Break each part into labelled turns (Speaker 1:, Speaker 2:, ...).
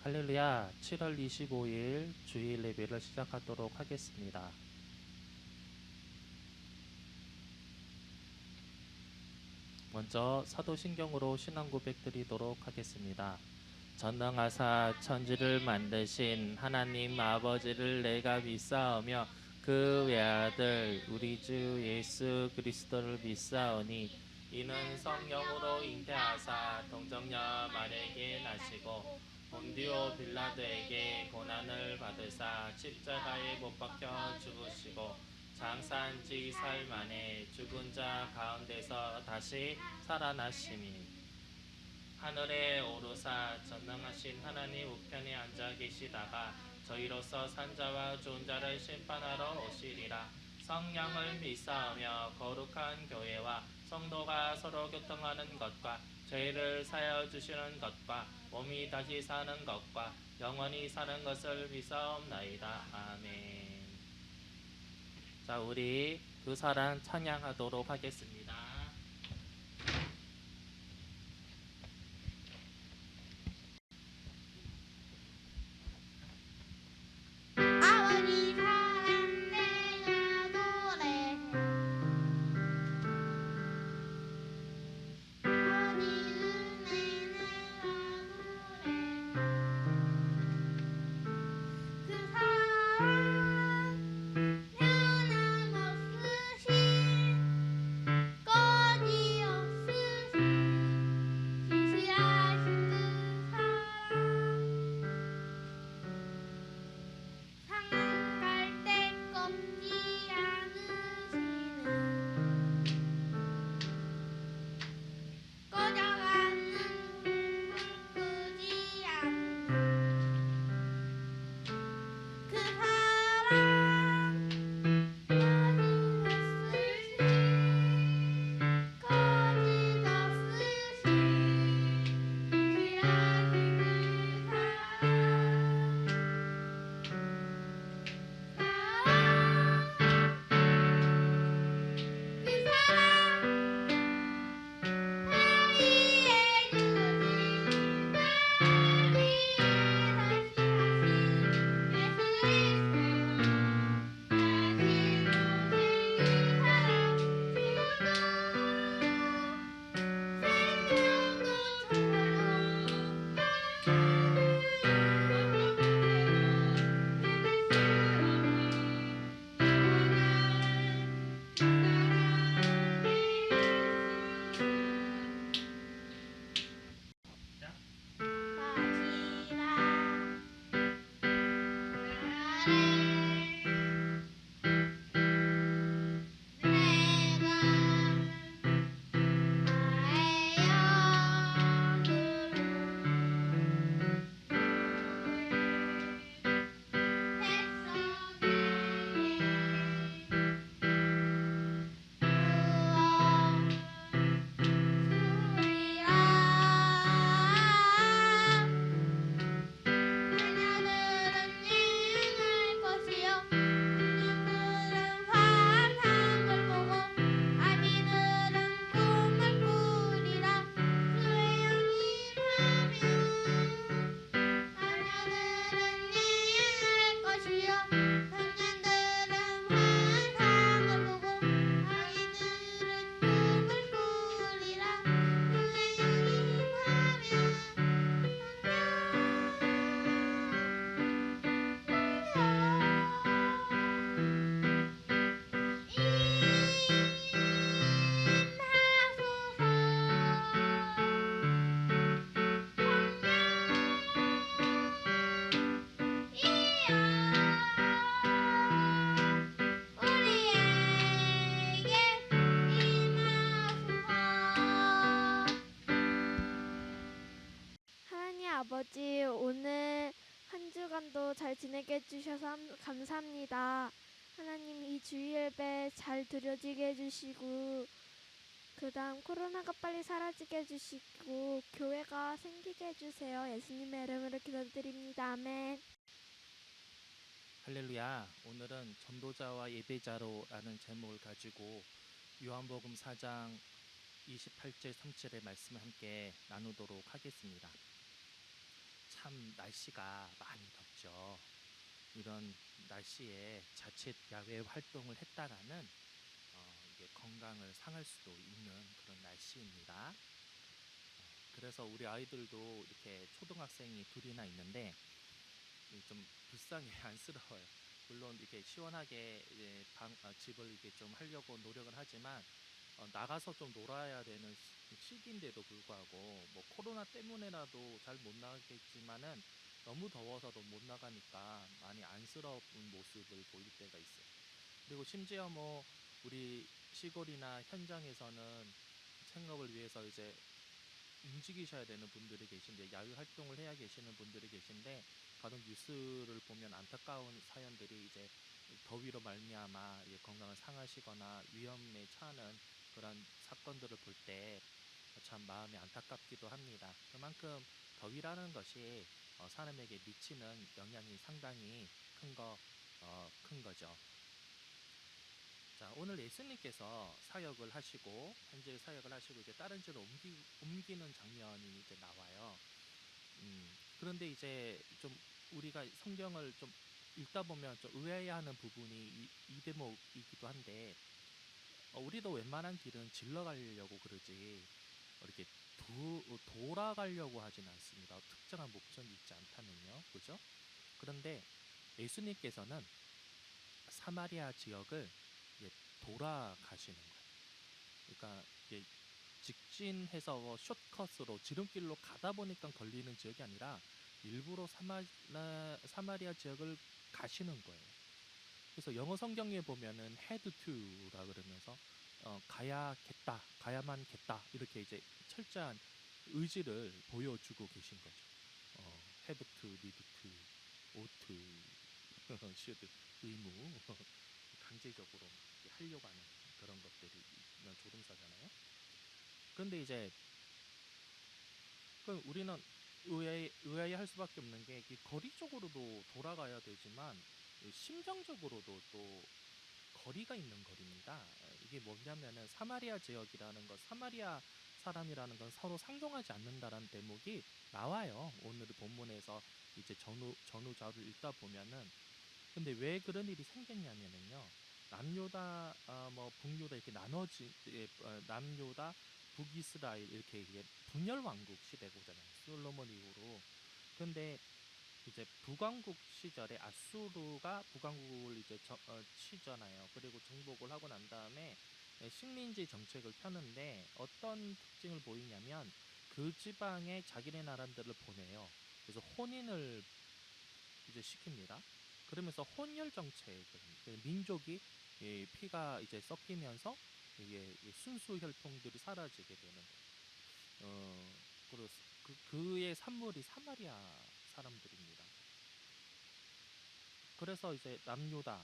Speaker 1: 할렐루야, 7월 25일 주일 예배를 시작하도록 하겠습니다. 먼저 사도신경으로 신앙 고백 드리도록 하겠습니다. 전능하사 천지를 만드신 하나님 아버지를 내가 믿사오며 그 외아들 우리 주 예수 그리스도를 믿사오니 이는 성령으로 잉태하사 동정녀 마리아에게 나시고 본디오 빌라도에게 고난을 받으사 십자가에 못 박혀 죽으시고 장사한 지 사흘 만에 죽은 자 가운데서 다시 살아나시니 하늘에 오르사 전능하신 하나님 우편에 앉아 계시다가 저희로서 산자와 죽은 자를 심판하러 오시리라. 성령을 믿사오며 거룩한 교회와 성도가 서로 교통하는 것과 죄를 사하여 주시는 것과 몸이 다시 사는 것과 영원히 사는 것을 믿사옵나이다. 아멘. 자, 우리 그 사랑 찬양하도록 하겠습니다.
Speaker 2: 아버지 사랑 내가 노래해 아버지 은혜 내가 노래해 그 사랑 변함없으신 거짓없으신 진실하신 그 사랑 상한 갈대 꺾지 않으시는 꺼져가는 불 끄지 않는 그 사랑 거짓없으신 진실하신 그 하나님 아버지, 오늘 한 주간도 잘 지내게 해주셔서 감사합니다. 하나님, 이 주일 예배 잘 드려지게 해주시고 그 다음 코로나가 빨리 사라지게 해주시고 교회가 생기게 해주세요. 예수님의 이름으로 기도드립니다. 아멘.
Speaker 1: 할렐루야, 오늘은 전도자와 예배자로라는 제목을 가지고 요한복음 4장 28절 37의 말씀을 함께 나누도록 하겠습니다. 참 참 날씨가 많이 덥죠. 이런 날씨에 자칫 야외 활동을 했다가는 이게 건강을 상할 수도 있는 그런 날씨입니다. 그래서 우리 아이들도 이렇게 초등학생이 둘이나 있는데 좀 불쌍해 안쓰러워요. 물론 이렇게 시원하게 이제 집을 이렇게 좀 하려고 노력을 하지만 나가서 좀 놀아야 되는 시기인데도 불구하고 뭐 코로나 때문에라도 잘 못 나가겠지만은 너무 더워서도 못 나가니까 많이 안쓰러운 모습을 보일 때가 있어요. 그리고 심지어 뭐 우리 시골이나 현장에서는 생업을 위해서 이제 움직이셔야 되는 분들이 계신데 야외 활동을 해야 계시는 분들이 계신데 간혹 뉴스를 보면 안타까운 사연들이 이제 더위로 말미암아 이제 건강을 상하시거나 위험에 처하는 그런 사건들을 볼 때 참 마음이 안타깝기도 합니다. 그만큼 더위라는 것이 사람에게 미치는 영향이 상당히 큰 거죠. 자, 오늘 예수님께서 사역을 하시고 현재 사역을 하시고 이제 다른 지로 옮기는 장면이 이제 나와요. 그런데 이제 좀 우리가 성경을 좀 읽다 보면 좀 의아해하는 부분이 이 대목이기도 한데 우리도 웬만한 길은 질러 가려고 그러지 이렇게 돌아가려고 하진 않습니다. 특정한 목적이 있지 않다면요, 그죠? 그런데 예수님께서는 사마리아 지역을 이제 돌아가시는 거예요. 그러니까 이게 직진해서 숏컷으로 지름길로 가다 보니까 걸리는 지역이 아니라 일부러 사마리아 지역을 가시는 거예요. 그래서 영어 성경에 보면은 head to라 그러면서 가야만 겠다 이렇게 이제 철저한 의지를 보여주고 계신 거죠. have to, need to, ought to, should 의무 강제적으로 하려고 하는 그런 것들이 있는 조동사잖아요. 그런데 이제 우리는 의아해할 수밖에 없는 게 거리적으로도 돌아가야 되지만 심정적으로도 또 거리가 있는 거리입니다. 이게 뭐냐면은 사마리아 지역이라는 것, 사마리아 사람이라는 건 서로 상종하지 않는다라는 대목이 나와요. 오늘 본문에서 이제 전후좌우를 읽다 보면은 근데 왜 그런 일이 생겼냐면은요. 남유다, 뭐 북유다 이렇게 남유다, 북이스라엘 이렇게 이게 분열 왕국 시대거든요. 솔로몬 이후로. 근데 이제 북왕국 시절에 아수르가 북왕국을 이제 치잖아요. 그리고 정복을 하고 난 다음에 식민지 정책을 펴는데 어떤 특징을 보이냐면 그 지방에 자기네 나라들을 보내요. 그래서 혼인을 이제 시킵니다. 그러면서 혼혈 정책을 민족이 피가 이제 섞이면서 이게 순수 혈통들이 사라지게 되는 그리고 그의 산물이 사마리아 사람들입니다. 그래서 이제 남유다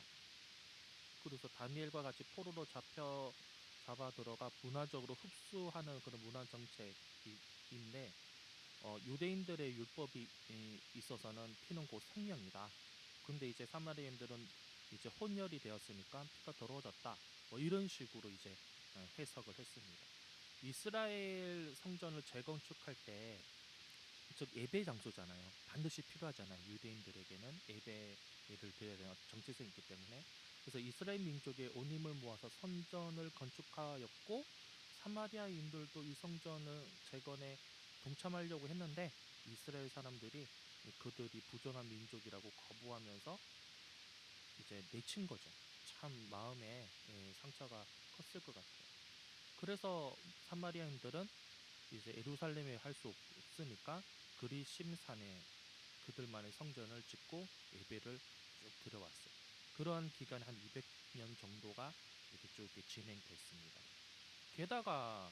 Speaker 1: 그래서 다니엘과 같이 포로로 잡아 들어가 문화적으로 흡수하는 그런 문화 정책인데 유대인들의 율법이 있어서는 피는 곧 생명이다. 근데 이제 사마리아인들은 이제 혼혈이 되었으니까 피가 더러워졌다. 뭐 이런 식으로 이제 해석을 했습니다. 이스라엘 성전을 재건축할 때 즉 예배 장소잖아요. 반드시 필요하잖아요. 유대인들에게는 예배를 드려야 되는 정체성이 있기 때문에. 그래서 이스라엘 민족의 온 힘을 모아서 성전을 건축하였고 사마리아인들도 이 성전을 재건에 동참하려고 했는데 이스라엘 사람들이 그들이 부정한 민족이라고 거부하면서 이제 내친 거죠. 참 마음에 상처가 컸을 것 같아요. 그래서 사마리아인들은 이제 예루살렘에 할 수 없으니까 그리심산에 그들만의 성전을 짓고 예배를 쭉 드려왔어요. 그런 기간 한 200년 정도가 이렇게 쭉 이렇게 진행됐습니다. 게다가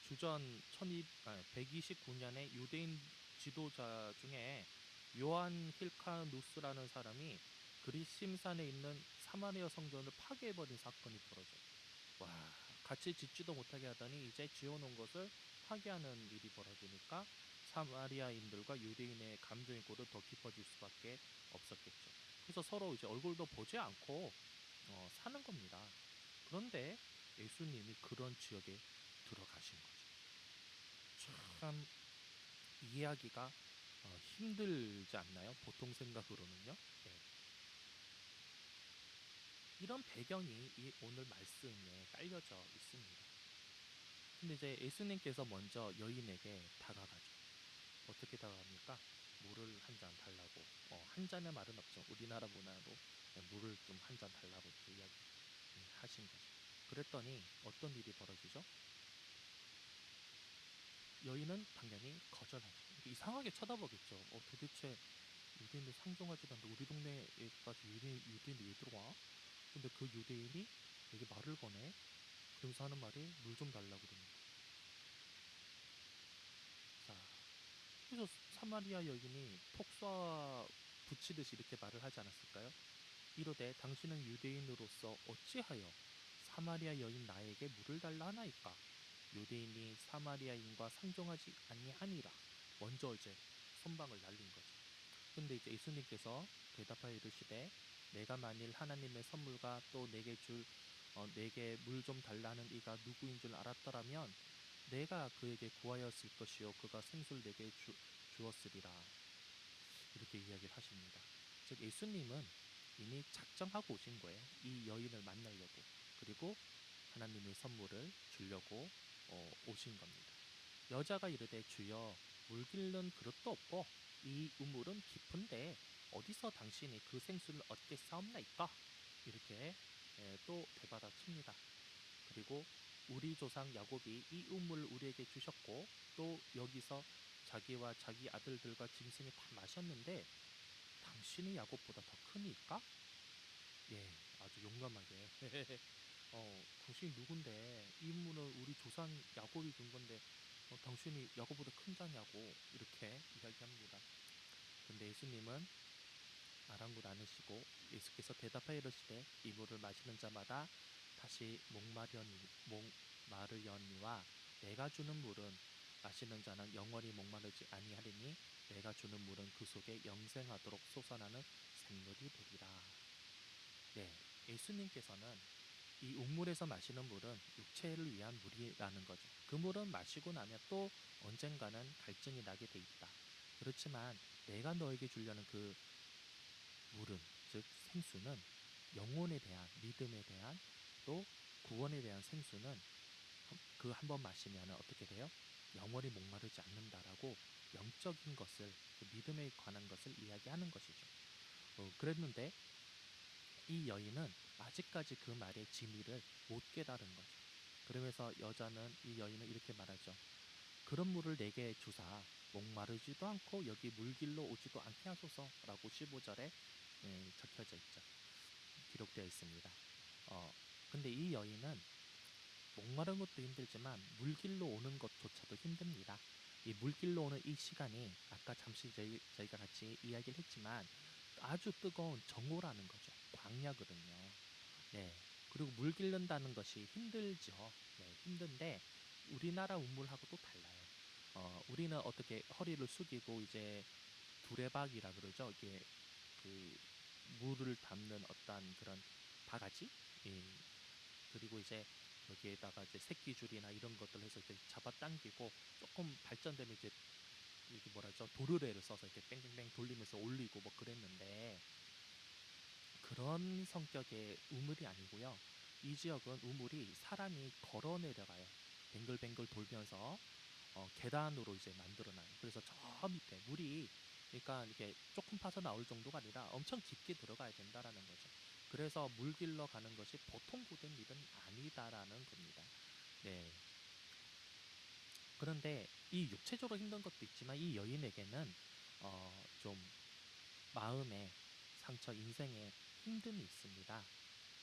Speaker 1: 주전 129년에 유대인 지도자 중에 요한 힐카누스라는 사람이 그리심산에 있는 사마리아 성전을 파괴해버린 사건이 벌어져요. 와, 같이 짓지도 못하게 하더니 이제 지어놓은 것을 파괴하는 일이 벌어지니까 사마리아인들과 유대인의 감정의 골은 더 깊어질 수밖에 없었겠죠. 그래서 서로 이제 얼굴도 보지 않고 사는 겁니다. 그런데 예수님이 그런 지역에 들어가신 거죠. 참 이야기가 힘들지 않나요? 보통 생각으로는요. 네. 이런 배경이 이 오늘 말씀에 깔려져 있습니다. 근데 이제 예수님께서 먼저 여인에게 다가가죠. 어떻게 다가갑니까? 물을 한 잔 달라고. 한 잔의 말은 없죠. 우리나라 문화로 물을 좀 한 잔 달라고 이렇게 이야기 하신 거죠. 그랬더니 어떤 일이 벌어지죠? 여인은 당연히 거절하죠. 이상하게 쳐다보겠죠. 도대체 유대인들 상종하지도 않는데 우리 동네에까지 유대인이 왜 들어와? 근데 그 유대인이 내게 말을 거네. 그러면서 하는 말이 물 좀 달라고 그럽니다. 자, 그래서 사마리아 여인이 톡 쏴 붙이듯이 이렇게 말을 하지 않았을까요? 이르되 당신은 유대인으로서 어찌하여 사마리아 여인 나에게 물을 달라 하나이까? 유대인이 사마리아인과 상종하지 아니하니라. 먼저 이제 선방을 날린 거죠. 근데 이제 예수님께서 대답하여 이르시되 내가 만일 하나님의 선물과 또 내게 물 좀 달라는 이가 누구인 줄 알았더라면 내가 그에게 구하였을 것이요 그가 생수를 내게 주었으리라. 이렇게 이야기를 하십니다. 즉 예수님은 이미 작정하고 오신 거예요. 이 여인을 만나려고. 그리고 하나님의 선물을 주려고 오신 겁니다. 여자가 이르되 주여 물 길른 그릇도 없고 이 우물은 깊은데 어디서 당신이 그 생수를 얻겠사옵나이까? 이렇게 또 되받아칩니다. 그리고 우리 조상 야곱이 이 우물을 우리에게 주셨고 또 여기서 자기와 자기 아들들과 짐승이 다 마셨는데 당신이 야곱보다 더 크니까? 예, 아주 용감하게 당신이 누군데 이 우물은 우리 조상 야곱이 준 건데 당신이 야곱보다 큰 자냐고 이렇게 이야기합니다. 근데 예수님은 아랑곳 않으시고 예수께서 대답하여 이르시되 이 물을 마시는 자마다 다시 목마르려니와 내가 주는 물은 마시는 자는 영원히 목마르지 아니하리니 내가 주는 물은 그 속에 영생하도록 솟아나는 샘물이 되리라. 네, 예수님께서는 이 우물에서 마시는 물은 육체를 위한 물이라는 거죠. 그 물은 마시고 나면 또 언젠가는 갈증이 나게 돼 있다. 그렇지만 내가 너에게 주려는 그 물은, 즉 생수는 영혼에 대한 믿음에 대한 또 구원에 대한 생수는 그 한 번 마시면 어떻게 돼요? 영원히 목마르지 않는다라고 영적인 것을 그 믿음에 관한 것을 이야기하는 것이죠. 그랬는데 이 여인은 아직까지 그 말의 진리를 못 깨달은 거죠. 그러면서 이 여인은 이렇게 말하죠. 그런 물을 내게 주사 목마르지도 않고 여기 물길로 오지도 않게 하소서라고 15절에 적혀져 있죠. 기록되어 있습니다. 근데 이 여인은 목마른 것도 힘들지만 물길로 오는 것조차도 힘듭니다. 이 물길로 오는 이 시간이 아까 잠시 저희가 같이 이야기를 했지만 아주 뜨거운 정오라는 거죠. 광야거든요. 네. 그리고 물 길른다는 것이 힘들죠. 네, 힘든데 우리나라 우물하고 또 달라요. 우리는 어떻게 허리를 숙이고 이제 두레박이라 그러죠. 이게 그 물을 담는 어떤 그런 바가지? 예. 그리고 이제 여기에다가 이제 새끼줄이나 이런 것들 해서 이렇게 잡아당기고 조금 발전되면 이제 이게 뭐라죠? 도르래를 써서 이렇게 뺑뺑뺑 돌리면서 올리고 뭐 그랬는데 그런 성격의 우물이 아니고요. 이 지역은 우물이 사람이 걸어 내려가요. 뱅글뱅글 돌면서 계단으로 이제 만들어놔요. 그래서 저 밑에 물이 그러니까 이게 조금 파서 나올 정도가 아니라 엄청 깊게 들어가야 된다라는 거죠. 그래서 물 길러 가는 것이 보통 고된 일은 아니다라는 겁니다. 네. 그런데 이 육체적으로 힘든 것도 있지만 이 여인에게는 좀 마음의 상처, 인생의 힘듦이 있습니다.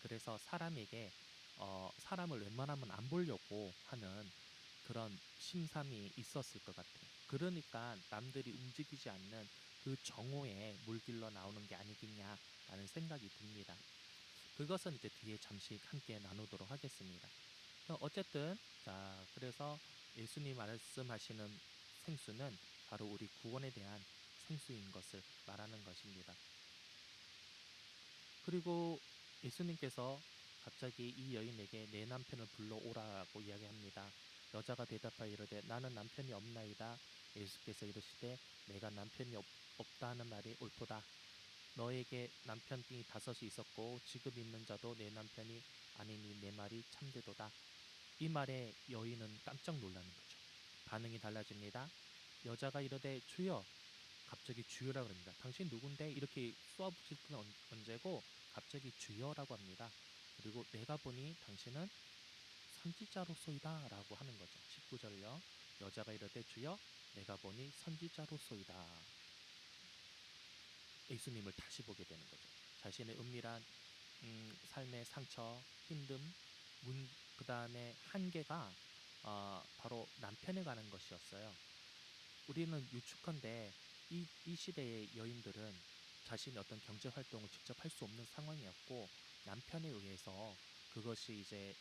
Speaker 1: 그래서 사람을 웬만하면 안 보려고 하는 그런 심삼이 있었을 것 같아요. 그러니까 남들이 움직이지 않는 그 정오에 물길러 나오는 게 아니겠냐라는 생각이 듭니다. 그것은 이제 뒤에 잠시 함께 나누도록 하겠습니다. 어쨌든, 자, 그래서 예수님 말씀하시는 생수는 바로 우리 구원에 대한 생수인 것을 말하는 것입니다. 그리고 예수님께서 갑자기 이 여인에게 내 남편을 불러오라고 이야기합니다. 여자가 대답하여 이르되 나는 남편이 없나이다. 예수께서 이르시되 내가 남편이 없다 하는 말이 옳도다. 너에게 남편이 다섯이 있었고 지금 있는 자도 내 남편이 아니니 내 말이 참되도다. 이 말에 여인은 깜짝 놀라는 거죠. 반응이 달라집니다. 여자가 이르되 주여, 갑자기 주여라고 합니다. 당신 누군데? 이렇게 쏘아붙일 건 언제고 갑자기 주여라고 합니다. 그리고 내가 보니 당신은 선지자로소이다 라고 하는 거죠. 19절요. 여자가 이르되 주여, 내가 보니 선지자로소이다. 예수님을 다시 보게 되는 거죠. 자신의 은밀한 삶의 상처, 힘듦, 그 다음에 한계가 바로 남편에 관한 것이었어요. 우리는 유축한데 이 시대의 여인들은 자신의 어떤 경제 활동을 직접 할 수 없는 상황이었고 남편에 의해서 그것이 이제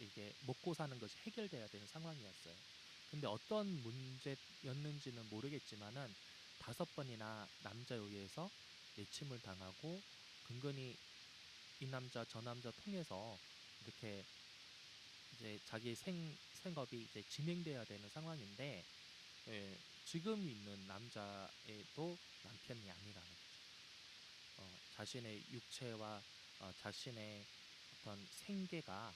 Speaker 1: 이게 먹고 사는 것이 해결돼야 되는 상황이었어요. 근데 어떤 문제였는지는 모르겠지만은 5번이나 남자에 의해서 내침을 당하고 근근히 이 남자 저 남자 통해서 이렇게 이제 자기 생업이 이제 진행돼야 되는 상황인데 지금 있는 남자애도 남편이 아니라는 거죠. 자신의 육체와 자신의 어떤 생계가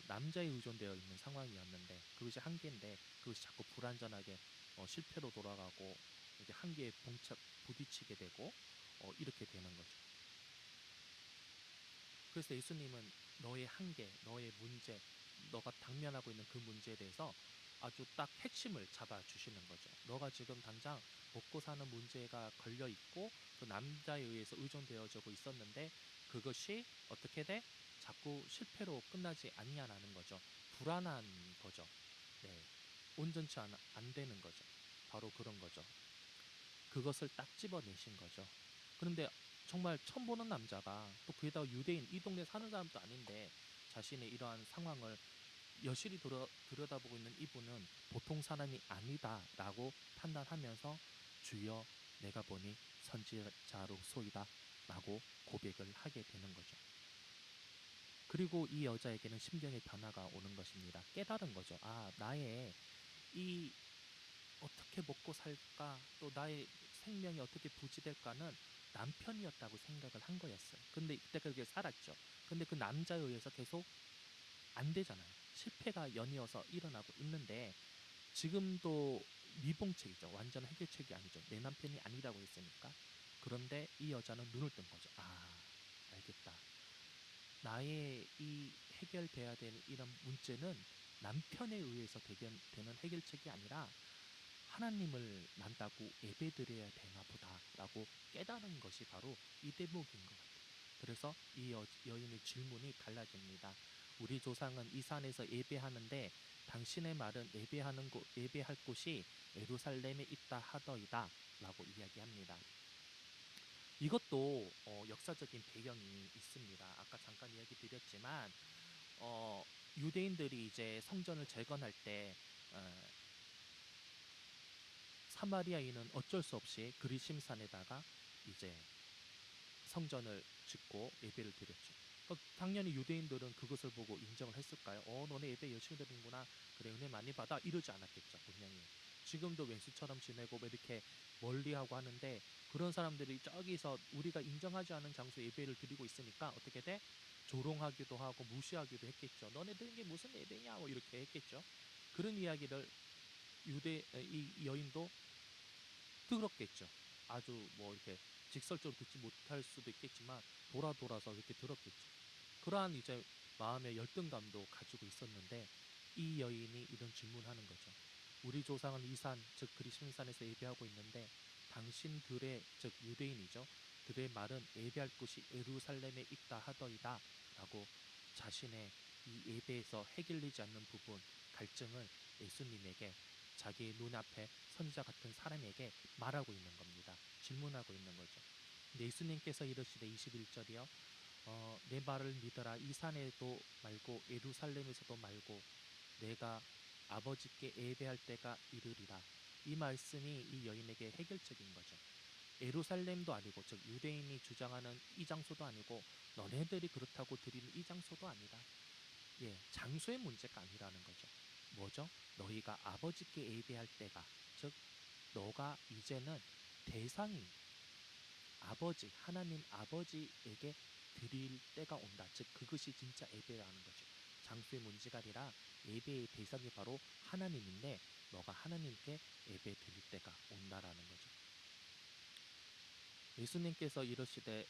Speaker 1: 남자에 의존되어 있는 상황이었는데 그것이 한계인데 그것이 자꾸 불완전하게 실패로 돌아가고 이제 한계에 부딪히게 되고 이렇게 되는 거죠. 그래서 예수님은 너의 한계, 너의 문제, 너가 당면하고 있는 그 문제에 대해서 아주 딱 핵심을 잡아주시는 거죠. 너가 지금 당장 먹고 사는 문제가 걸려 있고 그 남자에 의해서 의존되어지고 있었는데 그것이 어떻게 돼? 자꾸 실패로 끝나지 않냐라는 거죠. 불안한 거죠. 네, 온전치 안 되는 거죠. 바로 그런 거죠. 그것을 딱 집어내신 거죠. 그런데 정말 처음 보는 남자가 또 그게다가 유대인 이 동네 사는 사람도 아닌데 자신의 이러한 상황을 여실히 들여다보고 있는 이분은 보통 사람이 아니다라고 판단하면서 주여 내가 보니 선지자로소이다 라고 고백을 하게 되는 거죠. 그리고 이 여자에게는 심경의 변화가 오는 것입니다. 깨달은 거죠. 아, 나의 이 어떻게 먹고 살까 또 나의 생명이 어떻게 부지될까는 남편이었다고 생각을 한 거였어요. 근데 그때 그렇게 살았죠. 근데 그 남자에 의해서 계속 안 되잖아요. 실패가 연이어서 일어나고 있는데 지금도 미봉책이죠. 완전 해결책이 아니죠. 내 남편이 아니라고 했으니까. 그런데 이 여자는 눈을 뜬 거죠. 아, 알겠다. 나의 이 해결돼야 되는 이런 문제는 남편에 의해서 되는 해결책이 아니라 하나님을 만나고 예배드려야 되나 보다라고 깨달은 것이 바로 이 대목인 것 같아요. 그래서 이 여인의 질문이 달라집니다. 우리 조상은 이 산에서 예배하는데 당신의 말은 예배할 곳이 예루살렘에 있다 하더이다 라고 이야기합니다. 이것도 역사적인 배경이 있습니다. 아까 잠깐 이야기 드렸지만 어, 유대인들이 이제 성전을 재건할 때 어, 사마리아인은 어쩔 수 없이 그리심산에다가 이제 성전을 짓고 예배를 드렸죠. 당연히 유대인들은 그것을 보고 인정을 했을까요? 너네 예배 열심히 드리는구나. 그래, 은혜 많이 받아. 이러지 않았겠죠, 분명히. 지금도 왼수처럼 지내고 뭐 이렇게 멀리하고 하는데 그런 사람들이 저기서 우리가 인정하지 않은 장소 예배를 드리고 있으니까 어떻게 돼? 조롱하기도 하고 무시하기도 했겠죠. 너네들 이게 무슨 예배냐? 뭐 이렇게 했겠죠. 그런 이야기를 이 여인도 들었겠죠. 아주 뭐 이렇게 직설적으로 듣지 못할 수도 있겠지만 돌아서 이렇게 들었겠죠. 그러한 이제 마음의 열등감도 가지고 있었는데 이 여인이 이런 질문하는 거죠. 우리 조상은 이 산, 즉 그리심산에서 예배하고 있는데 당신들의, 즉 유대인이죠. 들의 말은 예배할 곳이 예루살렘에 있다 하더이다 라고 자신의 이 예배에서 해결되지 않는 부분, 갈증을 예수님에게 자기의 눈앞에 선지자 같은 사람에게 말하고 있는 겁니다. 질문하고 있는 거죠. 근데 예수님께서 이르시되 21절이요. 내 말을 믿어라. 이 산에도 말고 예루살렘에서도 말고 내가 아버지께 예배할 때가 이르리라. 이 말씀이 이 여인에게 해결책인 거죠. 예루살렘도 아니고 즉 유대인이 주장하는 이 장소도 아니고 너네들이 그렇다고 드리는 이 장소도 아니다. 예, 장소의 문제가 아니라는 거죠. 뭐죠? 너희가 아버지께 예배할 때가, 즉 너가 이제는 대상이 아버지, 하나님 아버지에게 드릴 때가 온다. 즉 그것이 진짜 예배라는 거죠. 장수의 문제가 아니라 예배의 대상이 바로 하나님인데 너가 하나님께 예배 드릴 때가 온다라는 거죠. 예수님께서 이르시되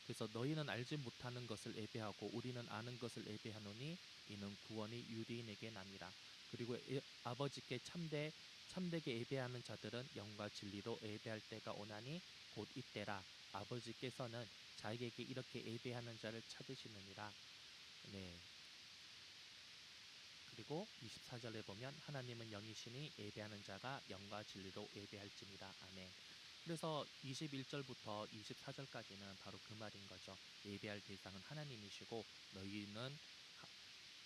Speaker 1: 그래서 너희는 알지 못하는 것을 예배하고 우리는 아는 것을 예배하노니 이는 구원이 유대인에게 남이라. 그리고 아버지께 참되게 예배하는 자들은 영과 진리로 예배할 때가 오나니 곧 이때라. 아버지께서는 자기에게 이렇게 예배하는 자를 찾으시느니라. 네. 그리고 24절에 보면 하나님은 영이시니 예배하는 자가 영과 진리로 예배할지니라. 아멘. 그래서 21절부터 24절까지는 바로 그 말인 거죠. 예배할 대상은 하나님이시고 너희는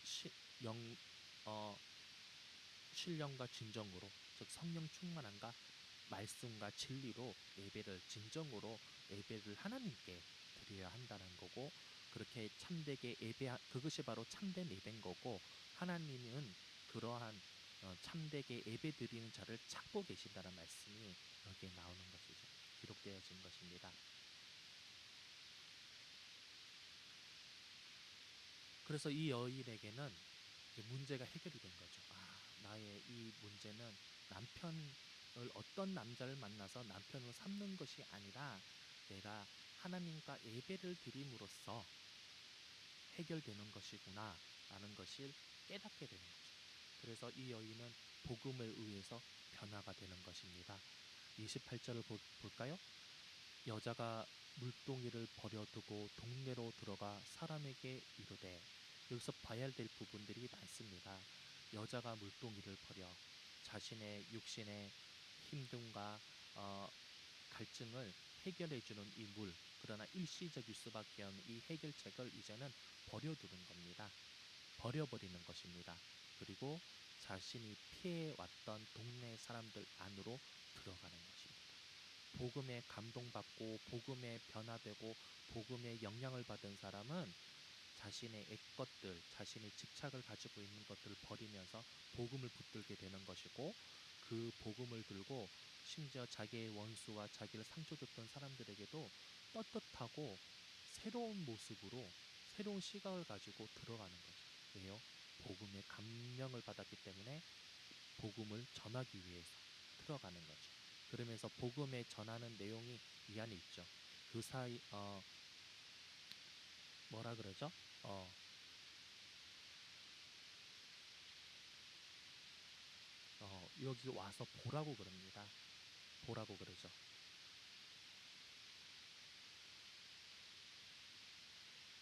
Speaker 1: 시, 영, 어, 신령과 진정으로, 즉 성령 충만함과 말씀과 진리로 예배를 진정으로 예배를 하나님께 드려야 한다는 거고, 그렇게 참되게 그것이 바로 참된 예배인 거고, 하나님은 그러한 참되게 예배 드리는 자를 찾고 계신다는 말씀이 여기에 나오는 것이죠. 기록되어진 것입니다. 그래서 이 여인에게는 이제 문제가 해결이 된 거죠. 나의 이 문제는 남편을, 어떤 남자를 만나서 남편을 삼는 것이 아니라 내가 하나님과 예배를 드림으로써 해결되는 것이구나 라는 것을 깨닫게 되는 거죠. 그래서 이 여인은 복음에 의해서 변화가 되는 것입니다. 28절을 볼까요? 여자가 물동이를 버려두고 동네로 들어가 사람에게 이르되, 여기서 봐야 될 부분들이 많습니다. 여자가 물동이를 버려 자신의 육신의 힘듦과 갈증을 해결해주는 이 물, 그러나 일시적일 수밖에 없는 이 해결책을 이제는 버려두는 겁니다. 버려버리는 것입니다. 그리고 자신이 피해왔던 동네 사람들 안으로 들어가는 것입니다. 복음에 감동받고 복음에 변화되고 복음에 영향을 받은 사람은 자신의 옛것들, 자신의 집착을 가지고 있는 것들을 버리면서 복음을 붙들게 되는 것이고, 그 복음을 들고 심지어 자기의 원수와 자기를 상처 줬던 사람들에게도 떳떳하고 새로운 모습으로 새로운 시각을 가지고 들어가는 거죠. 왜요? 복음의 감명을 받았기 때문에 복음을 전하기 위해서 들어가는 거죠. 그러면서 복음에 전하는 내용이 이 안에 있죠. 그 사이 뭐라 그러죠? 여기 와서 보라고 그럽니다. 보라고 그러죠.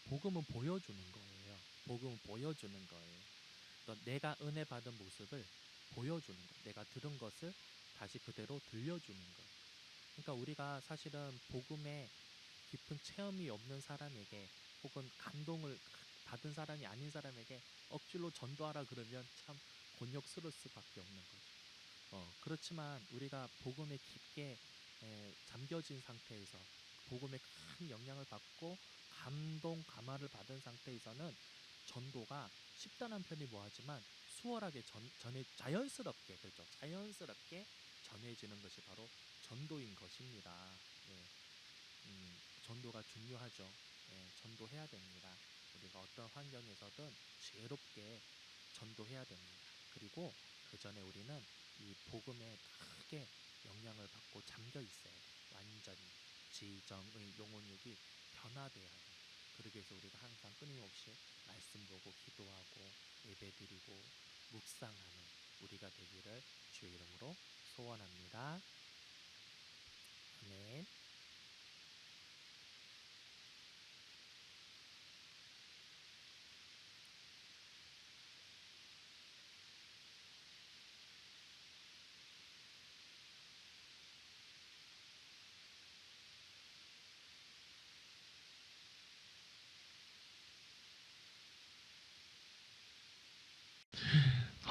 Speaker 1: 복음은 보여주는 거예요. 복음은 보여주는 거예요. 그러니까 내가 은혜 받은 모습을 보여주는 거예요. 내가 들은 것을 다시 그대로 들려주는 거예요. 그러니까 우리가 사실은 복음에 깊은 체험이 없는 사람에게, 혹은 감동을 받은 사람이 아닌 사람에게 억지로 전도하라 그러면 참 곤욕스러울 수밖에 없는 거죠. 그렇지만 우리가 복음에 깊게 잠겨진 상태에서 복음에 큰 영향을 받고 감동, 감화를 받은 상태에서는 전도가 쉽다는 편이 뭐하지만 수월하게 자연스럽게, 그렇죠, 자연스럽게 전해지는 것이 바로 전도인 것입니다. 네. 전도가 중요하죠. 전도해야 됩니다. 우리가 어떤 환경에서든 지혜롭게 전도해야 됩니다. 그리고 그 전에 우리는 이 복음에 크게 영향을 받고 잠겨 있어야 돼요. 완전히 지정의 영혼육이 변화돼야 돼요. 그러기 위해서 우리가 항상 끊임없이 말씀 보고 기도하고 예배드리고 묵상하는 우리가 되기를 주의 이름으로 소원합니다. 아멘.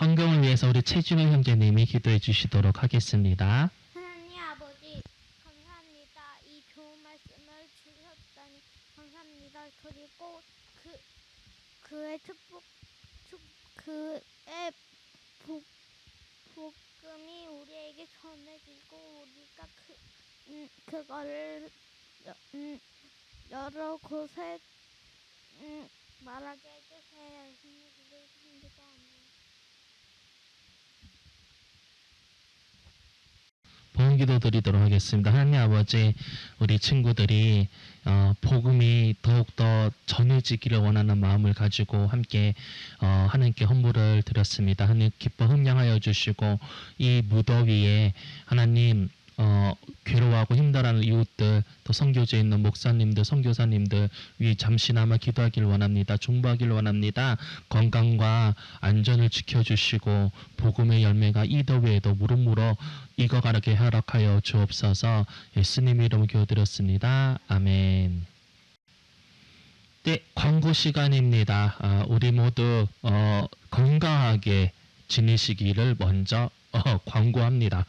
Speaker 1: 헌금을 위해서 우리 최준호 형제님이 기도해 주시도록 하겠습니다.
Speaker 2: 하나님 아버지, 감사합니다. 이 좋은 말씀을 주셨다니 감사합니다. 그리고 그의 축복, 그의 복, 복음이 우리에게 전해지고 우리가 그거를 여러 곳에 말하게 해주세요. 예수님 기도드립니다.
Speaker 1: 봉기도 드리도록 하겠습니다. 하나님 아버지, 우리 친구들이 복음이 더욱더 전해지기를 원하는 마음을 가지고 함께 하나님께 헌물을 드렸습니다. 하나님 기뻐 흥량하여 주시고 이 무더위에 하나님 괴로워하고 힘들어하는 이웃들, 또 선교지에 있는 목사님들, 선교사님들 위 잠시나마 기도하기를 원합니다. 중보하기를 원합니다. 건강과 안전을 지켜주시고 복음의 열매가 이 더위에도 무릎물어 익어가게 허락하여 주옵소서. 예수님 이름으로 기도드렸습니다. 아멘. 네, 광고 시간입니다. 우리 모두 건강하게 지내시기를 먼저 광고합니다.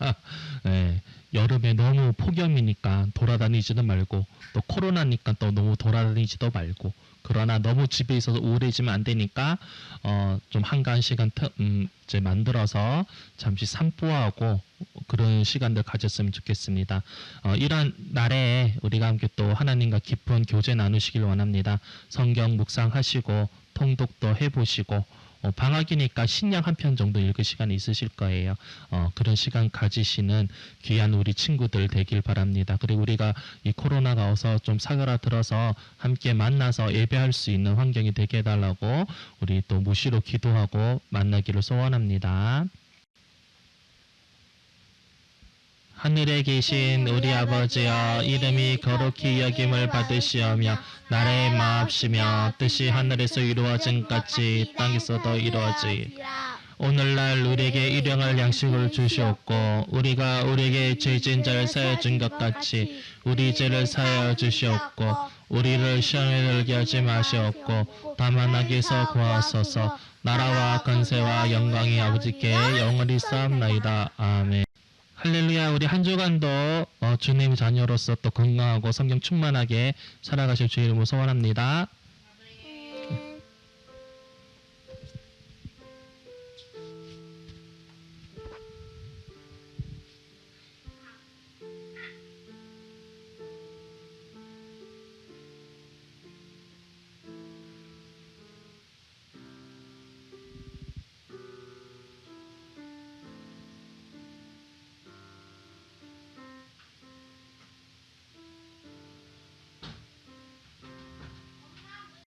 Speaker 1: 네, 여름에 너무 폭염이니까 돌아다니지도 말고, 또 코로나니까 또 너무 돌아다니지도 말고, 그러나 너무 집에 있어서 우울해지면 안 되니까 좀 한가한 시간 이제 만들어서 잠시 산보하고 그런 시간들 가졌으면 좋겠습니다. 이런 날에 우리가 함께 또 하나님과 깊은 교제 나누시길 원합니다. 성경 묵상하시고 통독도 해보시고 방학이니까 신약 한 편 정도 읽을 시간이 있으실 거예요. 그런 시간 가지시는 귀한 우리 친구들 되길 바랍니다. 그리고 우리가 이 코로나가 와서 좀 사그라들어서 함께 만나서 예배할 수 있는 환경이 되게 해달라고 우리 또 무시로 기도하고 만나기를 소원합니다. 하늘에 계신 우리 아버지여, 이름이 거룩히 여김을 받으시오며 나라의 마옵시며 뜻이 하늘에서 이루어진 같이 땅에서도 이루어지. 오늘날 우리에게 일용할 양식을 주시옵고 우리가 우리에게 죄진 자를 사하여 준 것 같이 우리 죄를 사하여 주시옵고 우리를 시험에 들게 하지 마시옵고 다만 악에서 구하소서. 나라와 권세와 영광이 아버지께 영원히 쌓옵나이다. 아멘. 할렐루야. 우리 한 주간도 주님 자녀로서 또 건강하고 성경 충만하게 살아가실 주 이름으로 소원합니다.